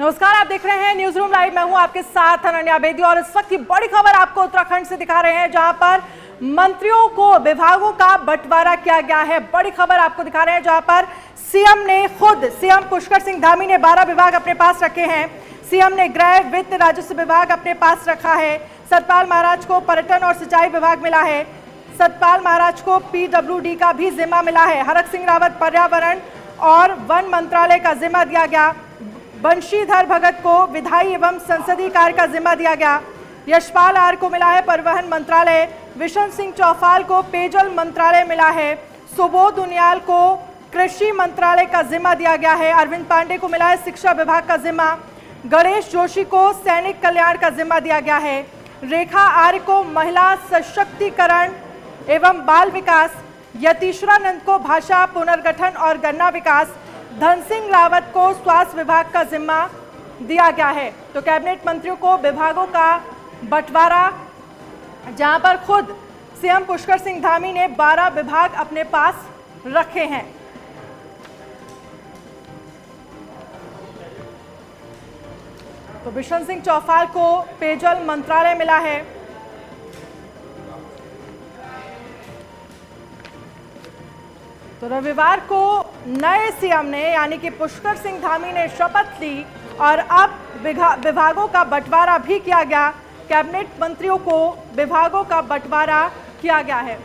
नमस्कार, आप देख रहे हैं न्यूज रूम लाइव। मैं हूं आपके साथ अनन्या बेदी और इस वक्त की बड़ी खबर आपको उत्तराखंड से दिखा रहे हैं, जहां पर मंत्रियों को विभागों का बंटवारा किया गया है। बड़ी खबर आपको दिखा रहे हैं, जहां पर सीएम पुष्कर सिंह धामी ने 12 विभाग अपने पास रखे हैं। सीएम ने गृह, वित्त, राजस्व विभाग अपने पास रखा है। सतपाल महाराज को पर्यटन और सिंचाई विभाग मिला है। सतपाल महाराज को पीडब्ल्यूडी का भी जिम्मा मिला है। हरक सिंह रावत पर्यावरण और वन मंत्रालय का जिम्मा दिया गया। बंशीधर भगत को विधायी एवं संसदीय कार्य का जिम्मा दिया गया। यशपाल आर को मिला है परिवहन मंत्रालय। विशन सिंह चौफाल को पेयजल मंत्रालय मिला है। सुबोध उनियाल को कृषि मंत्रालय का जिम्मा दिया गया है। अरविंद पांडे को मिला है शिक्षा विभाग का जिम्मा। गणेश जोशी को सैनिक कल्याण का जिम्मा दिया गया है। रेखा आर्य को महिला सशक्तिकरण एवं बाल विकास। यतीश्वरानंद को भाषा पुनर्गठन और गन्ना विकास। धन सिंह रावत को स्वास्थ्य विभाग का जिम्मा दिया गया है। तो कैबिनेट मंत्रियों को विभागों का बंटवारा, जहां पर खुद सीएम पुष्कर सिंह धामी ने 12 विभाग अपने पास रखे हैं। तो विशन सिंह चौफाल को पेयजल मंत्रालय मिला है। तो रविवार को नए सीएम ने यानी कि पुष्कर सिंह धामी ने शपथ ली और अब विभागों का बंटवारा भी किया गया। कैबिनेट मंत्रियों को विभागों का बंटवारा किया गया है।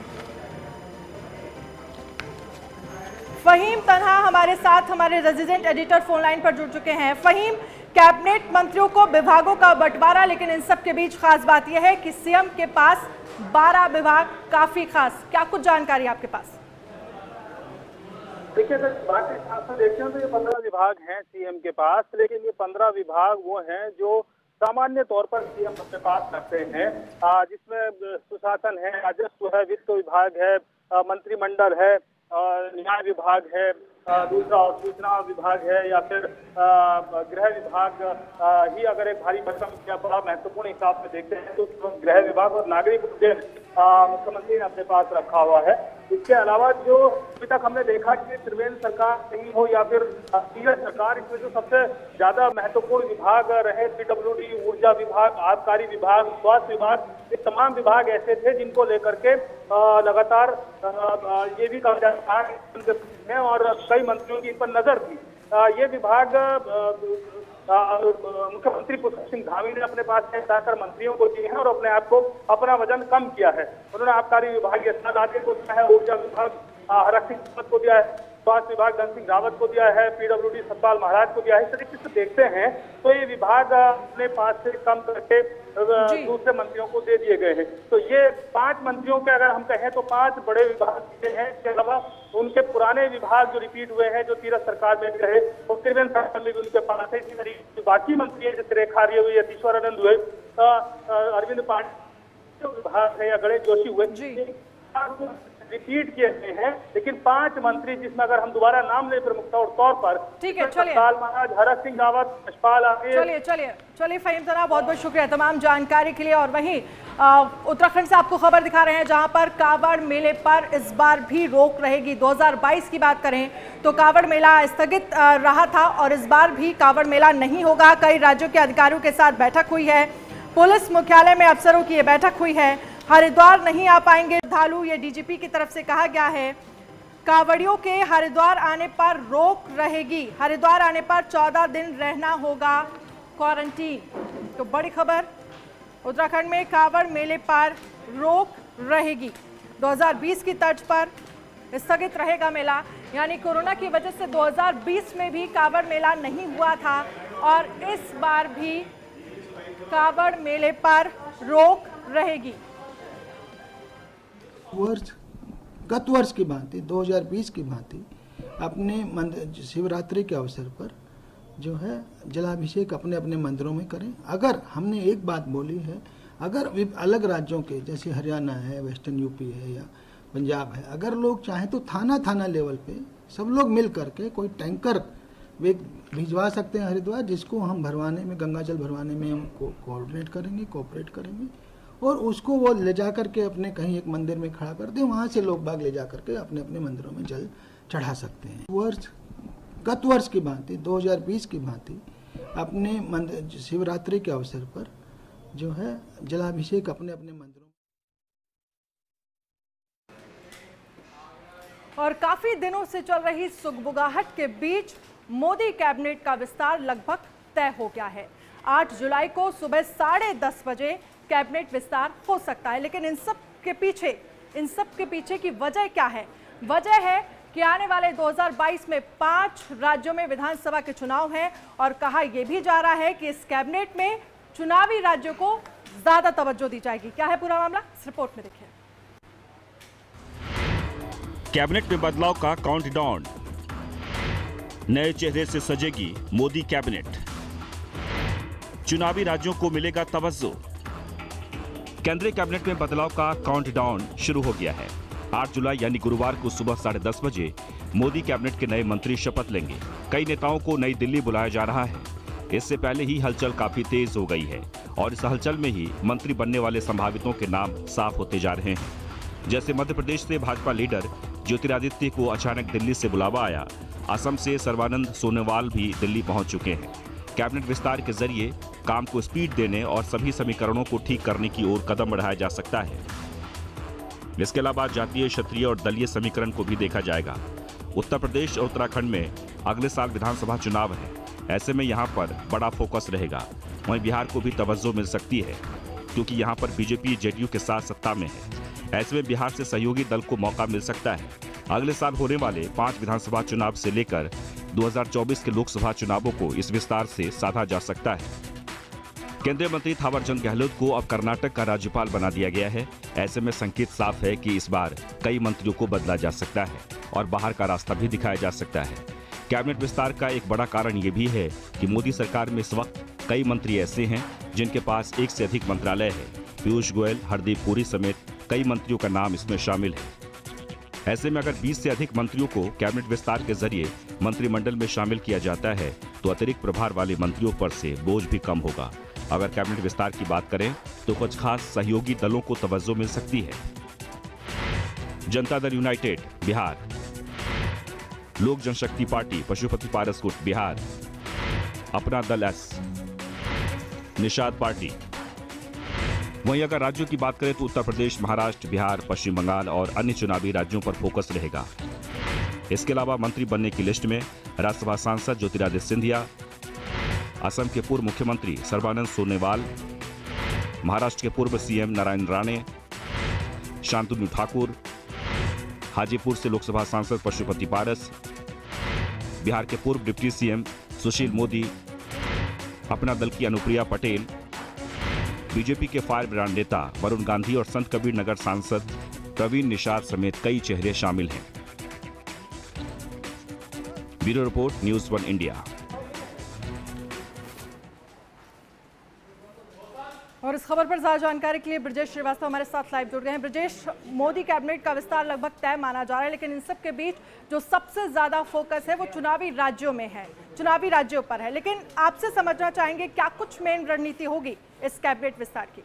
फहीम तन्हा हमारे साथ, हमारे रेजिडेंट एडिटर फोन लाइन पर जुड़ चुके हैं। फहीम, कैबिनेट मंत्रियों को विभागों का बंटवारा, लेकिन इन सब के बीच खास बात यह है कि सीएम के पास 12 विभाग, काफी खास। क्या कुछ जानकारी आपके पास? देखिए, अगर बात के हिसाब से देखें तो ये 15 विभाग हैं सीएम के पास, लेकिन ये 15 विभाग वो हैं जो सामान्य तौर पर सीएम अपने पास रखते हैं, जिसमें सुशासन है, राजस्व है, वित्त विभाग है, मंत्रिमंडल है, न्याय विभाग है, दूसरा और सूचना विभाग है, या फिर गृह विभाग ही अगर एक भारी भरकम या बड़ा महत्वपूर्ण हिसाब से देखते हैं तो गृह विभाग और नागरिक उड्डयन मुख्यमंत्री ने अपने पास रखा हुआ है। इसके अलावा जो अभी तक हमने देखा कि त्रिवेंद्र सरकार नहीं हो या फिर तीरथ सरकार, इसमें जो सबसे ज्यादा महत्वपूर्ण विभाग रहे, पीडब्ल्यूडी, ऊर्जा विभाग, आबकारी विभाग, स्वास्थ्य विभाग, ये तमाम विभाग ऐसे थे जिनको लेकर के लगातार ये भी कहा जाता है और कई मंत्रियों की इन पर नजर थी। ये विभाग मुख्यमंत्री पुष्कर सिंह धामी ने अपने पास हटाकर मंत्रियों को दिए हैं और अपने आप को अपना वजन कम किया है। उन्होंने आबकारी विभाग यशपाल आर्य को दिया है, ऊर्जा विभाग हरक सिंह को दिया है, स्वास्थ्य विभाग धन सिंह रावत को दिया है, पीडब्ल्यूडी सतपाल महाराज को दिया है। इस तरीके से देखते हैं तो ये विभाग अपने पास से कम करके दूसरे मंत्रियों को दे दिए गए हैं। तो ये 5 मंत्रियों के अगर हम कहें तो 5 बड़े विभाग हैं। इसके अलावा उनके पुराने विभाग जो रिपीट हुए हैं, जो तीरथ सरकार में रहे, वो त्रिवेंद्र सरकार में भी उनके पास है। इसी तरीके बाकी मंत्री है, जैसे रेखा आर्य हुई, यतीश्वरानंद हुए, अरविंद पांडे विभाग है या गणेश जोशी हुए, रिपीट किए गए हैं। लेकिन 5 मंत्री जिसमें अगर हम दोबारा नाम ले प्रमुखता और तौर पर, ठीक है, चलिए, सतपाल महाराज, हरक सिंह रावत, यशपाल आर्य। चलिए फहीम तन्हा, बहुत बहुत शुक्रिया तमाम जानकारी के लिए। और वहीं उत्तराखंड से आपको खबर दिखा रहे हैं, जहां पर कावड़ मेले पर इस बार भी रोक रहेगी। 2022 की बात करें तो कावड़ मेला स्थगित रहा था और इस बार भी कावड़ मेला नहीं होगा। कई राज्यों के अधिकारियों के साथ बैठक हुई है। पुलिस मुख्यालय में अफसरों की बैठक हुई है। हरिद्वार नहीं आ पाएंगे श्रद्धालु, ये डीजीपी की तरफ से कहा गया है। कांवड़ियों के हरिद्वार आने पर रोक रहेगी। हरिद्वार आने पर 14 दिन रहना होगा क्वारंटीन। तो बड़ी खबर, उत्तराखंड में कांवड़ मेले पर रोक रहेगी। 2020 की तर्ज पर स्थगित रहेगा मेला, यानी कोरोना की वजह से 2020 में भी कांवड़ मेला नहीं हुआ था और इस बार भी कांवड़ मेले पर रोक रहेगी। गत वर्ष की भांति 2020 की भांति अपने शिवरात्रि के अवसर पर जो है जलाभिषेक अपने अपने मंदिरों में करें। अगर हमने एक बात बोली है, अगर अलग राज्यों के जैसे हरियाणा है, वेस्टर्न यूपी है या पंजाब है, अगर लोग चाहें तो थाना लेवल पे सब लोग मिल करके कोई टैंकर वे भिजवा सकते हैं हरिद्वार, जिसको हम भरवाने में, गंगा जल भरवाने में हम कोऑर्डिनेट करेंगे, कोऑपरेट करेंगे और उसको वो ले जा करके अपने कहीं एक मंदिर में खड़ा कर दें। वहाँ से लोग बाग ले जा करके अपने अपने मंदिरों में जल चढ़ा सकते हैं। गत वर्ष की भांति 2020 की भांति अपने शिवरात्रि के अवसर पर जो है जलाभिषेक अपने अपने मंदिरों। और काफी दिनों से चल रही सुगबुगाहट के बीच मोदी कैबिनेट का विस्तार लगभग तय हो गया है। 8 जुलाई को सुबह 10:30 बजे कैबिनेट विस्तार हो सकता है, लेकिन इन सब के पीछे की वजह क्या है? वजह है कि आने वाले 2022 में 5 राज्यों में विधानसभा के चुनाव हैं और कहा यह भी जा रहा है कि इस कैबिनेट में चुनावी राज्यों को ज्यादा तवज्जो दी जाएगी। क्या है पूरा मामला, इस रिपोर्ट में देखिए। कैबिनेट में बदलाव का काउंटडाउन, नए चेहरे से सजेगी मोदी कैबिनेट, चुनावी राज्यों को मिलेगा तवज्जो। केंद्रीय कैबिनेट में बदलाव का काउंटडाउन शुरू हो गया है। 8 जुलाई यानी गुरुवार को सुबह 10:30 बजे मोदी कैबिनेट के नए मंत्री शपथ लेंगे। कई नेताओं को नई दिल्ली बुलाया जा रहा है। इससे पहले ही हलचल काफी तेज हो गई है और इस हलचल में ही मंत्री बनने वाले संभावितों के नाम साफ होते जा रहे हैं। जैसे मध्य प्रदेश से भाजपा लीडर ज्योतिरादित्य को अचानक दिल्ली से बुलावा आया। असम से सर्बानंद सोनोवाल भी दिल्ली पहुंच चुके हैं। कैबिनेट विस्तार के जरिए काम को स्पीड देने और सभी समीकरणों को ठीक करने की ओर कदम बढ़ाया जा सकता है। इसके अलावा जातीय, क्षत्रिय और दलीय समीकरण को भी देखा जाएगा। उत्तर प्रदेश और उत्तराखंड में अगले साल विधानसभा चुनाव है, ऐसे में यहाँ पर बड़ा फोकस रहेगा। वहीं बिहार को भी तवज्जो मिल सकती है क्योंकि यहाँ पर बीजेपी जेडीयू के साथ सत्ता में है। ऐसे में बिहार से सहयोगी दल को मौका मिल सकता है। अगले साल होने वाले 5 विधानसभा चुनाव से लेकर 2024 के लोकसभा चुनावों को इस विस्तार से साधा जा सकता है। केंद्रीय मंत्री थावरचंद गहलोत को अब कर्नाटक का राज्यपाल बना दिया गया है। ऐसे में संकेत साफ है कि इस बार कई मंत्रियों को बदला जा सकता है और बाहर का रास्ता भी दिखाया जा सकता है। कैबिनेट विस्तार का एक बड़ा कारण ये भी है कि मोदी सरकार में इस वक्त कई मंत्री ऐसे हैं जिनके पास एक से अधिक मंत्रालय है। पीयूष गोयल, हरदीप पुरी समेत कई मंत्रियों का नाम इसमें शामिल है। ऐसे में अगर 20 से अधिक मंत्रियों को कैबिनेट विस्तार के जरिए मंत्रिमंडल में शामिल किया जाता है तो अतिरिक्त प्रभार वाले मंत्रियों पर से बोझ भी कम होगा। अगर कैबिनेट विस्तार की बात करें तो कुछ खास सहयोगी दलों को तवज्जो मिल सकती है। जनता दल यूनाइटेड बिहार, लोक जनशक्ति पार्टी पशुपति पारस गुट बिहार, अपना दल एस, निषाद पार्टी। वहीं अगर राज्यों की बात करें तो उत्तर प्रदेश, महाराष्ट्र, बिहार, पश्चिम बंगाल और अन्य चुनावी राज्यों पर फोकस रहेगा। इसके अलावा मंत्री बनने की लिस्ट में राज्यसभा सांसद ज्योतिरादित्य सिंधिया, असम के पूर्व मुख्यमंत्री सर्बानंद सोनोवाल, महाराष्ट्र के पूर्व सीएम नारायण राणे, शांतनु ठाकुर, हाजीपुर से लोकसभा सांसद पशुपति पारस, बिहार के पूर्व डिप्टी सीएम सुशील मोदी, अपना दल की अनुप्रिया पटेल, बीजेपी के फायर ब्रांड नेता वरुण गांधी और संत कबीर नगर सांसद प्रवीण निषाद समेत कई चेहरे शामिल हैं। Bureau report, news 1 India. और इस खबर पर ज्यादा जानकारी के लिए ब्रजेश श्रीवास्तव हमारे साथ लाइव जुड़ गए हैं। ब्रजेश, मोदी कैबिनेट का विस्तार लगभग तय माना जा रहा है, लेकिन इन सब के बीच जो सबसे ज्यादा फोकस है वो चुनावी राज्यों में है, चुनावी राज्यों पर है। लेकिन आपसे समझना चाहेंगे क्या कुछ मेन रणनीति होगी इस कैबिनेट विस्तार की?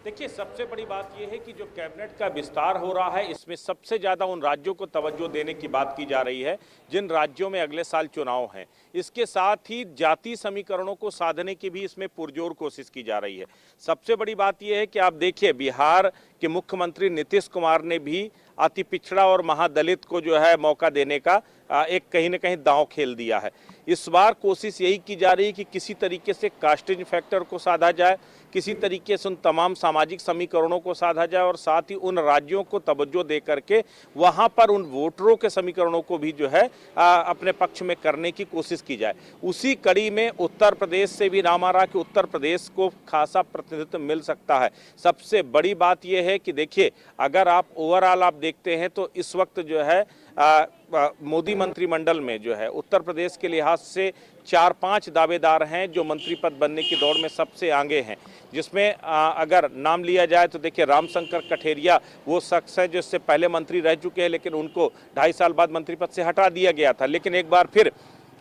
देखिए, सबसे बड़ी बात यह है कि जो कैबिनेट का विस्तार हो रहा है इसमें सबसे ज़्यादा उन राज्यों को तवज्जो देने की बात की जा रही है जिन राज्यों में अगले साल चुनाव हैं। इसके साथ ही जाति समीकरणों को साधने की भी इसमें पुरजोर कोशिश की जा रही है। सबसे बड़ी बात यह है कि आप देखिए, बिहार के मुख्यमंत्री नीतीश कुमार ने भी अति पिछड़ा और महादलित को जो है मौका देने का एक कहीं ना कहीं दांव खेल दिया है। इस बार कोशिश यही की जा रही है कि किसी तरीके से कास्टिंग फैक्टर को साधा जाए, किसी तरीके से उन तमाम सामाजिक समीकरणों को साधा जाए और साथ ही उन राज्यों को तवज्जो दे करके वहां पर उन वोटरों के समीकरणों को भी जो है अपने पक्ष में करने की कोशिश की जाए। उसी कड़ी में उत्तर प्रदेश से भी नाम आ रहा कि उत्तर प्रदेश को खासा प्रतिनिधित्व मिल सकता है। सबसे बड़ी बात यह है कि देखिए, अगर आप ओवरऑल आप देखते हैं तो इस वक्त जो है मोदी मंत्रिमंडल में जो है उत्तर प्रदेश के लिहाज से 4-5 दावेदार हैं जो मंत्री पद बनने की दौड़ में सबसे आगे हैं, जिसमें अगर नाम लिया जाए तो देखिए रामशंकर कठेरिया वो शख्स है जो इससे पहले मंत्री रह चुके हैं, लेकिन उनको 2.5 साल बाद मंत्री पद से हटा दिया गया था। लेकिन एक बार फिर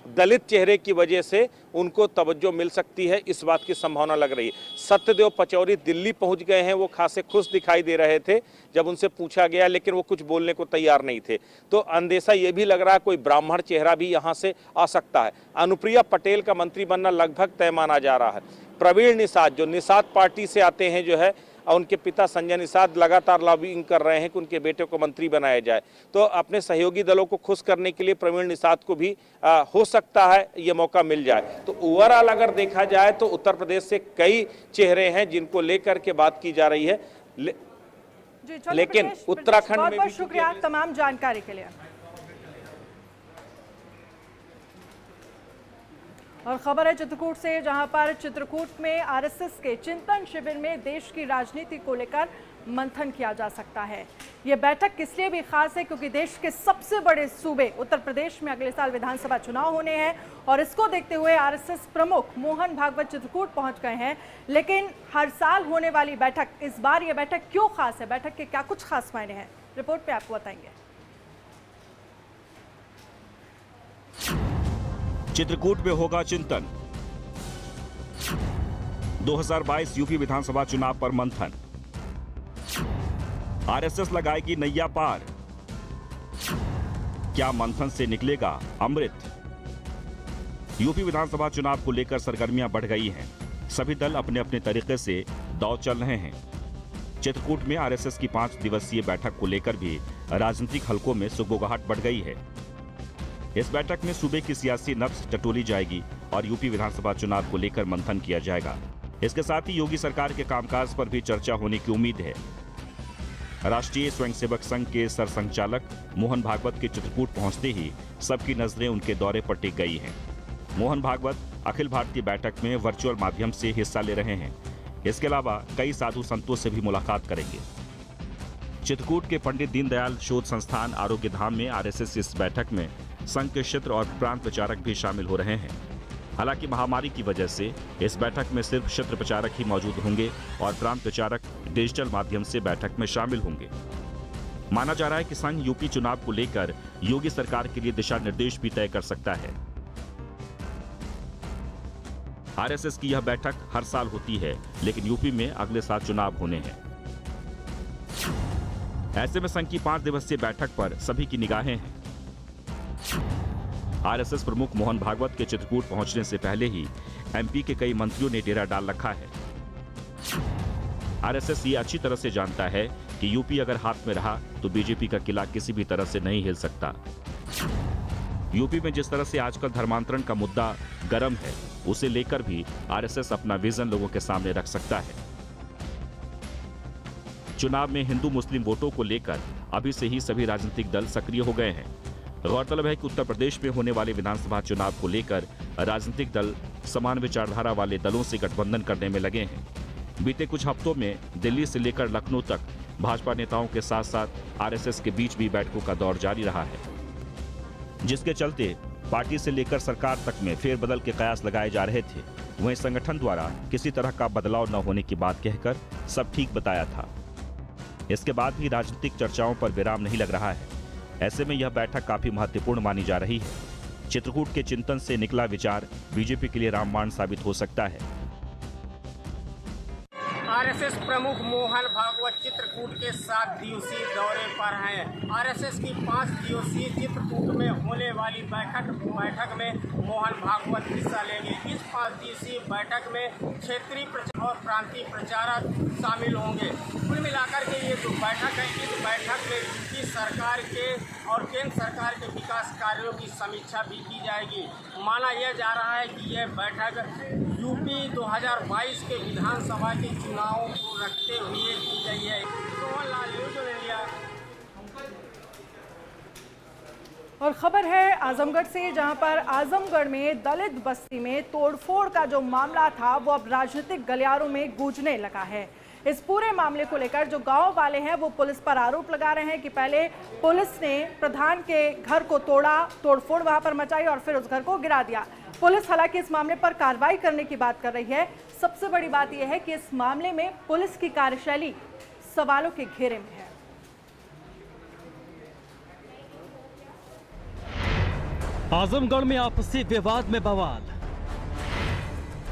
दलित चेहरे की वजह से उनको तवज्जो मिल सकती है, इस बात की संभावना लग रही है। सत्यदेव पचौरी दिल्ली पहुंच गए हैं, वो खासे खुश दिखाई दे रहे थे जब उनसे पूछा गया, लेकिन वो कुछ बोलने को तैयार नहीं थे। तो अंदेशा ये भी लग रहा है कोई ब्राह्मण चेहरा भी यहाँ से आ सकता है। अनुप्रिया पटेल का मंत्री बनना लगभग तय माना जा रहा है। प्रवीण निषाद जो निषाद पार्टी से आते हैं जो है, उनके पिता संजय निषाद लगातार लॉबिंग कर रहे हैं कि उनके बेटे को मंत्री बनाया जाए। तो अपने सहयोगी दलों को खुश करने के लिए प्रवीण निषाद को भी हो सकता है ये मौका मिल जाए। तो ओवरऑल अगर देखा जाए तो उत्तर प्रदेश से कई चेहरे हैं जिनको लेकर के बात की जा रही है, लेकिन उत्तराखंड में बहुत शुक्रिया तमाम जानकारी के लिए। और खबर है चित्रकूट से, जहां पर चित्रकूट में आरएसएस के चिंतन शिविर में देश की राजनीति को लेकर मंथन किया जा सकता है। यह बैठक किस लिए भी खास है क्योंकि देश के सबसे बड़े सूबे उत्तर प्रदेश में अगले साल विधानसभा चुनाव होने हैं और इसको देखते हुए आरएसएस प्रमुख मोहन भागवत चित्रकूट पहुंच गए हैं। लेकिन हर साल होने वाली बैठक, इस बार यह बैठक क्यों खास है, बैठक के क्या कुछ खास मायने हैं, रिपोर्ट पे आपको बताएंगे। चित्रकूट में होगा चिंतन, 2022 यूपी विधानसभा चुनाव पर मंथन, आरएसएस लगाएगी नैया पार, क्या मंथन से निकलेगा अमृत। यूपी विधानसभा चुनाव को लेकर सरगर्मियां बढ़ गई हैं, सभी दल अपने अपने तरीके से दांव चल रहे हैं। चित्रकूट में आरएसएस की 5 दिवसीय बैठक को लेकर भी राजनीतिक हलकों में सुगबुगाहट बढ़ गई है। इस बैठक में सूबे की सियासी नब्ज टटोली जाएगी और यूपी विधानसभा चुनाव को लेकर मंथन किया जाएगा। इसके साथ ही योगी सरकार के कामकाज पर भी चर्चा होने की उम्मीद है। राष्ट्रीय स्वयंसेवक संघ के सरसंघचालक मोहन भागवत के चित्रकूट पहुंचते ही सबकी नजरें उनके दौरे पर टिक गई हैं। मोहन भागवत अखिल भारतीय बैठक में वर्चुअल माध्यम से हिस्सा ले रहे हैं। इसके अलावा कई साधु संतों से भी मुलाकात करेंगे। चित्रकूट के पंडित दीनदयाल शोध संस्थान आरोग्य धाम में आरएसएस इस बैठक में संघ के क्षेत्र और प्रांत प्रचारक भी शामिल हो रहे हैं। हालांकि महामारी की वजह से इस बैठक में सिर्फ क्षेत्र प्रचारक ही मौजूद होंगे और प्रांत प्रचारक डिजिटल माध्यम से बैठक में शामिल होंगे। माना जा रहा है कि संघ यूपी चुनाव को लेकर योगी सरकार के लिए दिशा निर्देश भी तय कर सकता है। आरएसएस की यह बैठक हर साल होती है, लेकिन यूपी में अगले साल चुनाव होने हैं। ऐसे में संघ की 5 दिवसीय बैठक पर सभी की निगाहें हैं। आरएसएस प्रमुख मोहन भागवत के चित्रकूट पहुंचने से पहले ही एमपी के कई मंत्रियों ने डेरा डाल रखा है। आरएसएस ये अच्छी तरह से जानता है कि यूपी अगर हाथ में रहा तो बीजेपी का किला किसी भी तरह से नहीं हिल सकता। यूपी में जिस तरह से आजकल धर्मांतरण का मुद्दा गर्म है, उसे लेकर भी आरएसएस अपना विजन लोगों के सामने रख सकता है। चुनाव में हिंदू मुस्लिम वोटों को लेकर अभी से ही सभी राजनीतिक दल सक्रिय हो गए हैं। गौरतलब है कि उत्तर प्रदेश में होने वाले विधानसभा चुनाव को लेकर राजनीतिक दल समान विचारधारा वाले दलों से गठबंधन करने में लगे हैं। बीते कुछ हफ्तों में दिल्ली से लेकर लखनऊ तक भाजपा नेताओं के साथ साथ आरएसएस के बीच भी बैठकों का दौर जारी रहा है, जिसके चलते पार्टी से लेकर सरकार तक में फेरबदल के कयास लगाए जा रहे थे। वहीं संगठन द्वारा किसी तरह का बदलाव न होने की बात कहकर सब ठीक बताया था। इसके बाद भी राजनीतिक चर्चाओं पर विराम नहीं लग रहा है। ऐसे में यह बैठक काफी महत्वपूर्ण मानी जा रही है। चित्रकूट के चिंतन से निकला विचार बीजेपी के लिए रामबाण साबित हो सकता है। आरएसएस प्रमुख मोहन भागवत चित्रकूट के 7 दिवसीय दौरे पर हैं। आरएसएस की 5 दिवसीय चित्रकूट में होने वाली बैठक में मोहन भागवत हिस्सा लेंगे। इस 5 दिवसीय बैठक में क्षेत्रीय प्रचारक और प्रांतीय प्रचारक शामिल होंगे। कुल मिलाकर के ये जो बैठक है, इस बैठक में यूपी सरकार के और केंद्र सरकार के विकास कार्यों की समीक्षा भी की जाएगी। माना यह जा रहा है कि यह बैठक यूपी 2022 के विधानसभा के चुनावों को रखते हुए की गई है। और खबर है आजमगढ़ से, जहां पर आजमगढ़ में दलित बस्ती में तोड़फोड़ का जो मामला था वो अब राजनीतिक गलियारों में गूंजने लगा है। इस पूरे मामले को लेकर जो गांव वाले हैं वो पुलिस पर आरोप लगा रहे हैं कि पहले पुलिस ने प्रधान के घर को तोड़ा, तोड़फोड़ वहां पर मचाई और फिर उस घर को गिरा दिया। पुलिस हालांकि इस मामले पर कार्रवाई करने की बात कर रही है। सबसे बड़ी बात यह है कि इस मामले में पुलिस की कार्यशैली सवालों के घेरे में है। आजमगढ़ में आपसी विवाद में बवाल,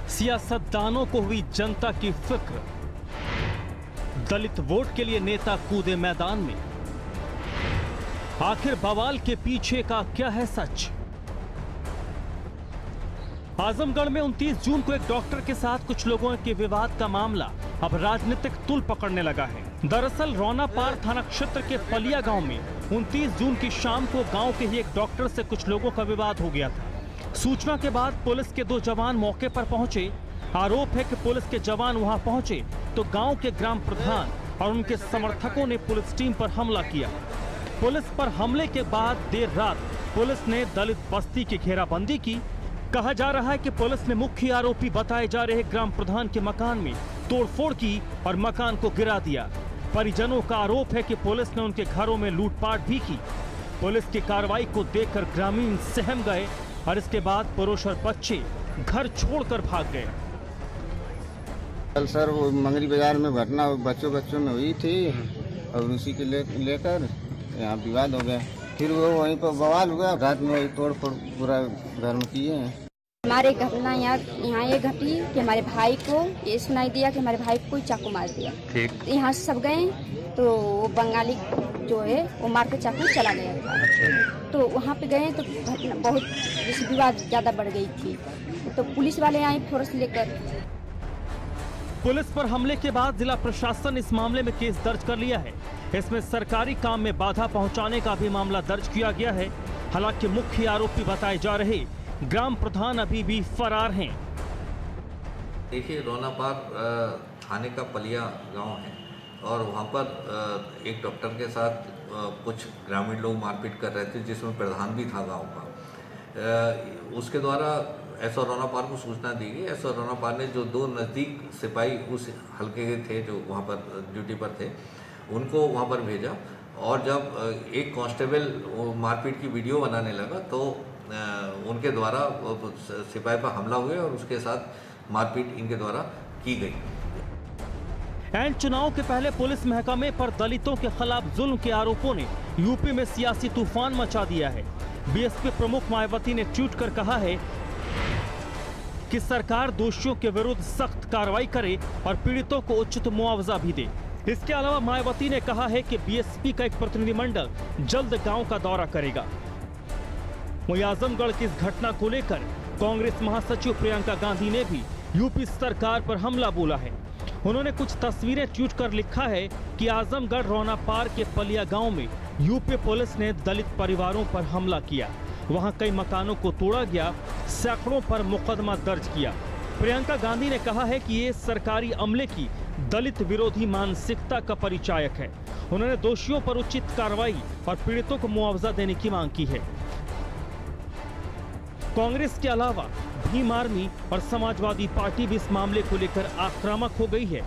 सियासतदानों को हुई जनता की फिक्र, दलित वोट के लिए नेता कूदे मैदान में। आखिर बवाल के पीछे का क्या है सच? आजमगढ़ में 29 जून को एक डॉक्टर के साथ कुछ लोगों के विवाद का मामला अब राजनीतिक तूल पकड़ने लगा है। दरअसल रौनापार थाना क्षेत्र के पलिया गांव में 29 जून की शाम को गांव के ही एक डॉक्टर से कुछ लोगों का विवाद हो गया था। सूचना के बाद पुलिस के 2 जवान मौके पर पहुंचे। आरोप है कि पुलिस के जवान वहां पहुंचे तो गांव के ग्राम प्रधान और उनके समर्थकों ने पुलिस टीम पर हमला किया। पुलिस पर हमले के बाद देर रात पुलिस ने दलित बस्ती की घेराबंदी की। कहा जा रहा है कि पुलिस ने मुख्य आरोपी बताए जा रहे ग्राम प्रधान के मकान में तोड़फोड़ की और मकान को गिरा दिया। परिजनों का आरोप है कि पुलिस ने उनके घरों में लूटपाट भी की। पुलिस की कार्रवाई को देखकर ग्रामीण सहम गए और इसके बाद पुरुष और बच्चे घर छोड़कर भाग गए। कल सर वो मंगरी बाजार में घटना बच्चों में हुई थी और उसी के लेकर यहाँ विवाद हो गया। फिर वो वहीं पर बवाल हुआ, रात में तोड़ फोड़ पूरा घर में किए हैं। हमारे घटना यहाँ ये घटी कि हमारे भाई को ये सुनाई दिया कि हमारे भाई को कोई चाकू मार दिया। ठीक। यहाँ सब गए तो वो बंगाली जो है वो मार के चाकू चला गया था। तो वहाँ पे गए तो घटना बहुत जैसे विवाद ज्यादा बढ़ गई थी, तो पुलिस वाले आए फोर्स लेकर। पुलिस पर हमले के बाद जिला प्रशासन इस मामले में केस दर्ज कर लिया है। इसमें सरकारी काम में बाधा पहुंचाने का भी मामला दर्ज किया गया है। हालांकि मुख्य आरोपी बताए जा रहे ग्राम प्रधान अभी भी फरार हैं। देखिए, रौनापार थाने का पलिया गांव है और वहां पर एक डॉक्टर के साथ कुछ ग्रामीण लोग मारपीट कर रहे थे, जिसमें प्रधान भी था गांव का। उसके द्वारा एसओ रौनापार को सूचना दी गई। एसओ रौनापार ने जो 2 नज़दीक सिपाही उस हल्के के थे जो वहाँ पर ड्यूटी पर थे, उनको वहाँ पर भेजा। और जब एक कांस्टेबल मारपीट की वीडियो बनाने लगा तो उनके द्वारा सिपाही पर हमला हुआ और उसके साथ मारपीट इनके द्वारा की गई। एंड चुनाव के पहले पुलिस महकमे पर दलितों के खिलाफ जुल्म के आरोपों ने यूपी में सियासी तूफान मचा दिया है। बीएसपी प्रमुख मायावती ने ट्वीट कर कहा है कि सरकार दोषियों के विरुद्ध सख्त कार्रवाई करे और पीड़ितों को उचित मुआवजा भी दे। इसके अलावा मायावती ने कहा है कि बीएसपी का एक प्रतिनिधिमंडल जल्द गांव का दौरा करेगा। वहीं आजमगढ़ की इस घटना को लेकर कांग्रेस महासचिव प्रियंका गांधी ने भी यूपी सरकार पर हमला बोला है। उन्होंने कुछ तस्वीरें ट्वीट कर लिखा है कि आजमगढ़ रौनापार के पलिया गांव में यूपी पुलिस ने दलित परिवारों पर हमला किया। वहां कई मकानों को तोड़ा गया, सैकड़ों पर मुकदमा दर्ज किया। प्रियंका गांधी ने कहा है कि ये सरकारी अमले की दलित विरोधी मानसिकता का परिचायक है। उन्होंने दोषियों पर उचित कार्रवाई और पीड़ितों को मुआवजा देने की मांग की है। कांग्रेस के अलावा भीम आर्मी और समाजवादी पार्टी भी इस मामले को लेकर आक्रामक हो गई है।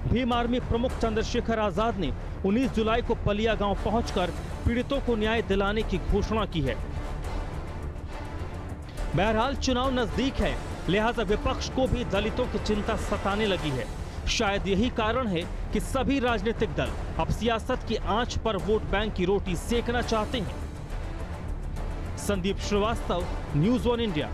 भीम आर्मी प्रमुख चंद्रशेखर आजाद ने 19 जुलाई को पलिया गांव पहुंचकर पीड़ितों को न्याय दिलाने की घोषणा की है। बहरहाल चुनाव नजदीक है, लिहाजा विपक्ष को भी दलितों की चिंता सताने लगी है। शायद यही कारण है कि सभी राजनीतिक दल अब सियासत की आंच पर वोट बैंक की रोटी सेकना चाहते हैं। Sandeep Srivastava, news 1 India.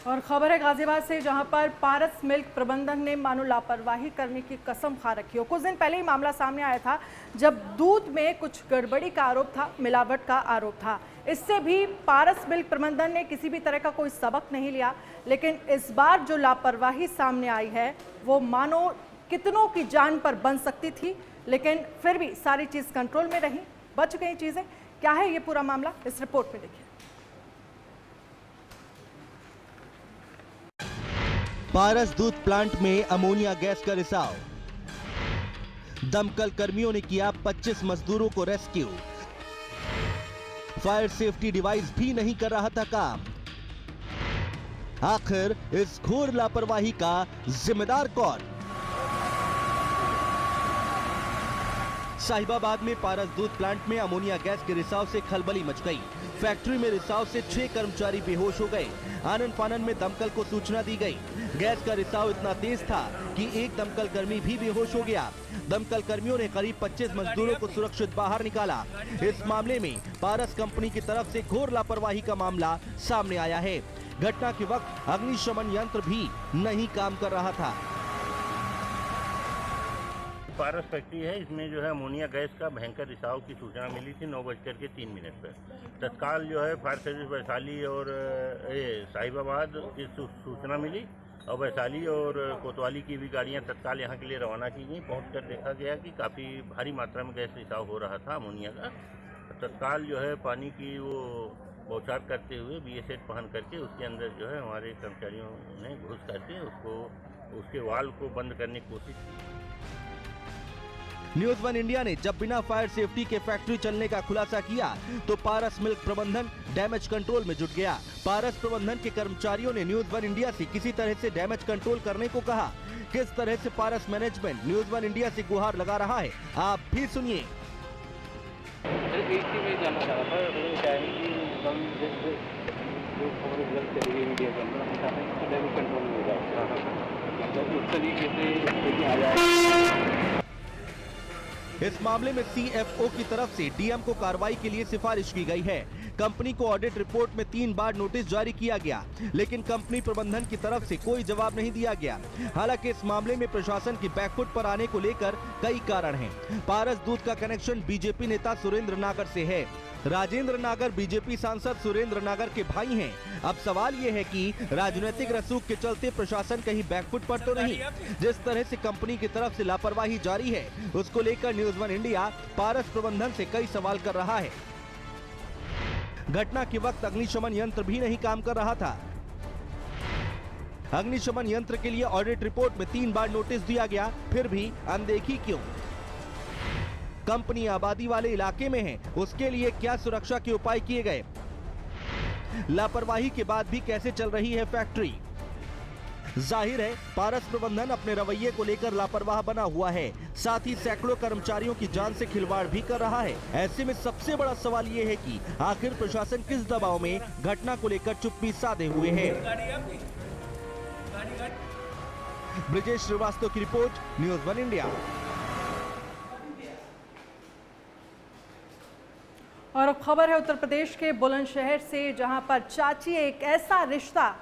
और खबर है गाजियाबाद से, जहां पर पारस मिल्क प्रबंधन ने मानो लापरवाही करने की कसम खा रखी हो। कुछ दिन पहले ही मामला सामने आया था जब दूध में कुछ गड़बड़ी का आरोप था, मिलावट का आरोप था। इससे भी पारस मिल्क प्रबंधन ने किसी भी तरह का कोई सबक नहीं लिया। लेकिन इस बार जो लापरवाही सामने आई है वो मानो कितनों की जान पर बन सकती थी, लेकिन फिर भी सारी चीज़ कंट्रोल में रही, बच गई चीज़ें। क्या है ये पूरा मामला, इस रिपोर्ट में देखिए। पारस दूध प्लांट में अमोनिया गैस का रिसाव, दमकल कर्मियों ने किया 25 मजदूरों को रेस्क्यू। फायर सेफ्टी डिवाइस भी नहीं कर रहा था काम। आखिर इस घोर लापरवाही का जिम्मेदार कौन? साहिबाबाद में पारस दूध प्लांट में अमोनिया गैस के रिसाव से खलबली मच गई। फैक्ट्री में रिसाव से 6 कर्मचारी बेहोश हो गए। आनन फानन में दमकल को सूचना दी गई। गैस का रिसाव इतना तेज था कि एक दमकल कर्मी भी बेहोश हो गया। दमकल कर्मियों ने करीब 25 मजदूरों को सुरक्षित बाहर निकाला। इस मामले में पारस कंपनी की तरफ से घोर लापरवाही का मामला सामने आया है। घटना के वक्त अग्निशमन यंत्र भी नहीं काम कर रहा था। पारस फैक्ट्री है, इसमें जो है अमोनिया गैस का भयंकर रिसाव की सूचना मिली थी 9:03 पर। तत्काल जो है फायर सर्विस वैशाली और साहिबाबाद की सूचना मिली और वैशाली और कोतवाली की भी गाड़ियां तत्काल यहां के लिए रवाना की गई। पहुंचकर देखा गया कि काफ़ी भारी मात्रा में गैस रिसाव हो रहा था अमोनिया का। तत्काल जो है पानी की वो बौछार करते हुए BA-7 पहन करके उसके अंदर जो है हमारे कर्मचारियों ने घुस करके उसके वाल्व को बंद करने की कोशिश की। न्यूज 1 इंडिया ने जब बिना फायर सेफ्टी के फैक्ट्री चलने का खुलासा किया तो पारस मिल्क प्रबंधन डैमेज कंट्रोल में जुट गया। पारस प्रबंधन के कर्मचारियों ने न्यूज 1 इंडिया से किसी तरह से डैमेज कंट्रोल करने को कहा। किस तरह से पारस मैनेजमेंट न्यूज 1 इंडिया से गुहार लगा रहा है, आप भी सुनिए। इस मामले में CFO की तरफ से DM को कार्रवाई के लिए सिफारिश की गई है। कंपनी को ऑडिट रिपोर्ट में 3 बार नोटिस जारी किया गया, लेकिन कंपनी प्रबंधन की तरफ से कोई जवाब नहीं दिया गया। हालांकि इस मामले में प्रशासन की बैकफुट पर आने को लेकर कई कारण हैं। पारस दूध का कनेक्शन बीजेपी नेता सुरेंद्र नागर से है। राजेंद्र नागर बीजेपी सांसद सुरेंद्र नागर के भाई हैं। अब सवाल ये है कि राजनीतिक रसूख के चलते प्रशासन कहीं बैकफुट पर तो नहीं। जिस तरह से कंपनी की तरफ से लापरवाही जारी है, उसको लेकर न्यूज 1 इंडिया पारस प्रबंधन से कई सवाल कर रहा है। घटना के वक्त अग्निशमन यंत्र भी नहीं काम कर रहा था। अग्निशमन यंत्र के लिए ऑडिट रिपोर्ट में 3 बार नोटिस दिया गया, फिर भी अनदेखी क्यों? कंपनी आबादी वाले इलाके में है, उसके लिए क्या सुरक्षा के उपाय किए गए? लापरवाही के बाद भी कैसे चल रही है फैक्ट्री? जाहिर है पारस प्रबंधन अपने रवैये को लेकर लापरवाह बना हुआ है, साथ ही सैकड़ों कर्मचारियों की जान से खिलवाड़ भी कर रहा है। ऐसे में सबसे बड़ा सवाल ये है कि आखिर प्रशासन किस दबाव में घटना को लेकर चुप्पी साधे हुए है। ब्रिजेश श्रीवास्तव की रिपोर्ट, न्यूज 1 इंडिया। और अब खबर है उत्तर प्रदेश के बुलंदशहर से, जहां पर चाची एक ऐसा रिश्ता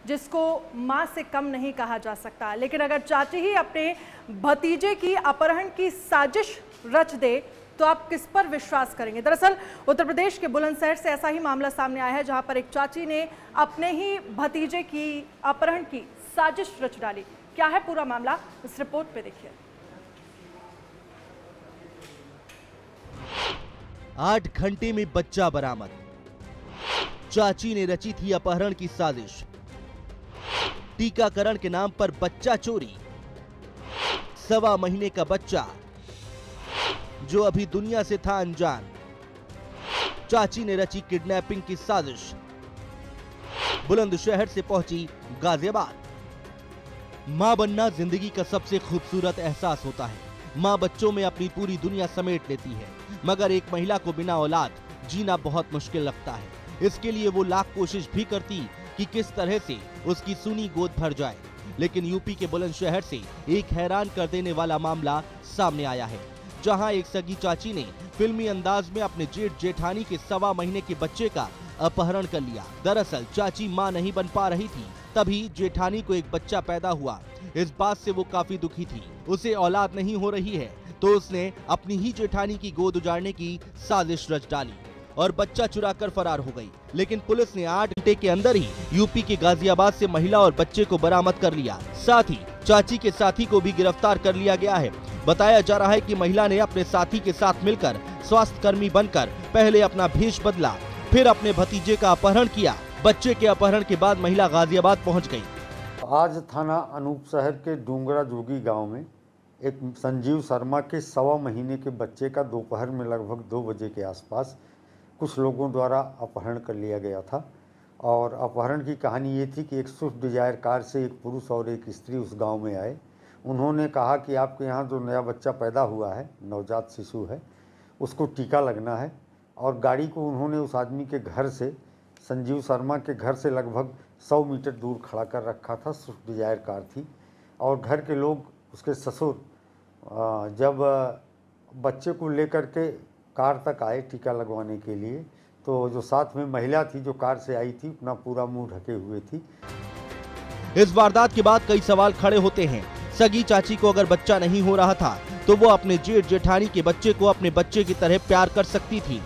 जिसको मां से कम नहीं कहा जा सकता, लेकिन अगर चाची ही अपने भतीजे की अपहरण की साजिश रच दे तो आप किस पर विश्वास करेंगे? दरअसल उत्तर प्रदेश के बुलंदशहर से ऐसा ही मामला सामने आया है, जहां पर एक चाची ने अपने ही भतीजे की अपहरण की साजिश रच डाली। क्या है पूरा मामला, इस रिपोर्ट पे देखिए। 8 घंटे में बच्चा बरामद। चाची ने रची थी अपहरण की साजिश। टीकाकरण के नाम पर बच्चा चोरी। 1.25 महीने का बच्चा जो अभी दुनिया से था अनजान। चाची ने रची किडनैपिंग की साजिश। बुलंदशहर से पहुंची गाजियाबाद। मां बनना जिंदगी का सबसे खूबसूरत एहसास होता है। मां बच्चों में अपनी पूरी दुनिया समेट लेती है, मगर एक महिला को बिना औलाद जीना बहुत मुश्किल लगता है। इसके लिए वो लाख कोशिश भी करती कि किस तरह से उसकी सूनी गोद भर जाए, लेकिन यूपी के बुलंदशहर से एक हैरान कर देने वाला मामला सामने आया है, जहां एक सगी चाची ने फिल्मी अंदाज में अपने जेठ जेठानी के 1.25 महीने के बच्चे का अपहरण कर लिया। दरअसल चाची मां नहीं बन पा रही थी, तभी जेठानी को एक बच्चा पैदा हुआ। इस बात से वो काफी दुखी थी। उसे औलाद नहीं हो रही है तो उसने अपनी ही जेठानी की गोद उजाड़ने की साजिश रच डाली और बच्चा चुराकर फरार हो गई। लेकिन पुलिस ने 8 घंटे के अंदर ही यूपी के गाजियाबाद से महिला और बच्चे को बरामद कर लिया। साथ ही चाची के साथी को भी गिरफ्तार कर लिया गया है। बताया जा रहा है कि महिला ने अपने साथी के साथ मिलकर स्वास्थ्य कर्मी बनकर पहले अपना भेष बदला, फिर अपने भतीजे का अपहरण किया। बच्चे के अपहरण के बाद महिला गाजियाबाद पहुँच गयी। आज थाना अनूप शहर के डूंगरा जोगी गांव में एक संजीव शर्मा के 1.25 महीने के बच्चे का दोपहर में लगभग 2 बजे के आसपास कुछ लोगों द्वारा अपहरण कर लिया गया था। और अपहरण की कहानी ये थी कि एक स्विफ्ट डिजायर कार से एक पुरुष और एक स्त्री उस गांव में आए। उन्होंने कहा कि आपके यहाँ जो नया बच्चा पैदा हुआ है, नवजात शिशु है, उसको टीका लगना है। और गाड़ी को उन्होंने उस आदमी के घर से, संजीव शर्मा के घर से लगभग 100 मीटर दूर खड़ा कर रखा था। स्विफ्ट डिजायर कार थी और घर के लोग, उसके ससुर जब बच्चे को लेकर के कार तक आए टीका लगवाने के लिए, तो जो साथ में महिला थी जो कार से आई थी, अपना पूरा मुंह ढके हुए थी। इस वारदात के बाद कई सवाल खड़े होते हैं। सगी चाची को अगर बच्चा नहीं हो रहा था तो वो अपने जेठ जेठानी के बच्चे को अपने बच्चे की तरह प्यार कर सकती थी।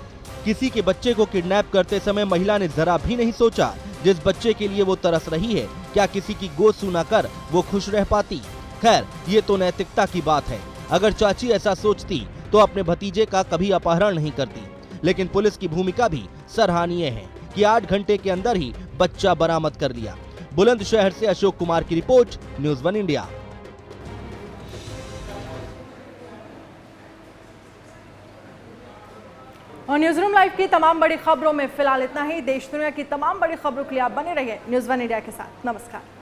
किसी के बच्चे को किडनैप करते समय महिला ने जरा भी नहीं सोचा जिस बच्चे के लिए वो तरस रही है, क्या किसी की गोद सुना कर वो खुश रह पाती? खैर, ये तो नैतिकता की बात है। अगर चाची ऐसा सोचती तो अपने भतीजे का कभी अपहरण नहीं करती। लेकिन पुलिस की भूमिका भी सराहनीय है कि 8 घंटे के अंदर ही बच्चा बरामद कर लिया। बुलंदशहर से अशोक कुमार की रिपोर्ट, न्यूज़ 1 इंडिया। और न्यूज रूम लाइव की तमाम बड़ी खबरों में फिलहाल इतना ही। देश दुनिया की तमाम बड़ी खबरों के लिए आप बने रहिए न्यूज़ 1 इंडिया के साथ। नमस्कार।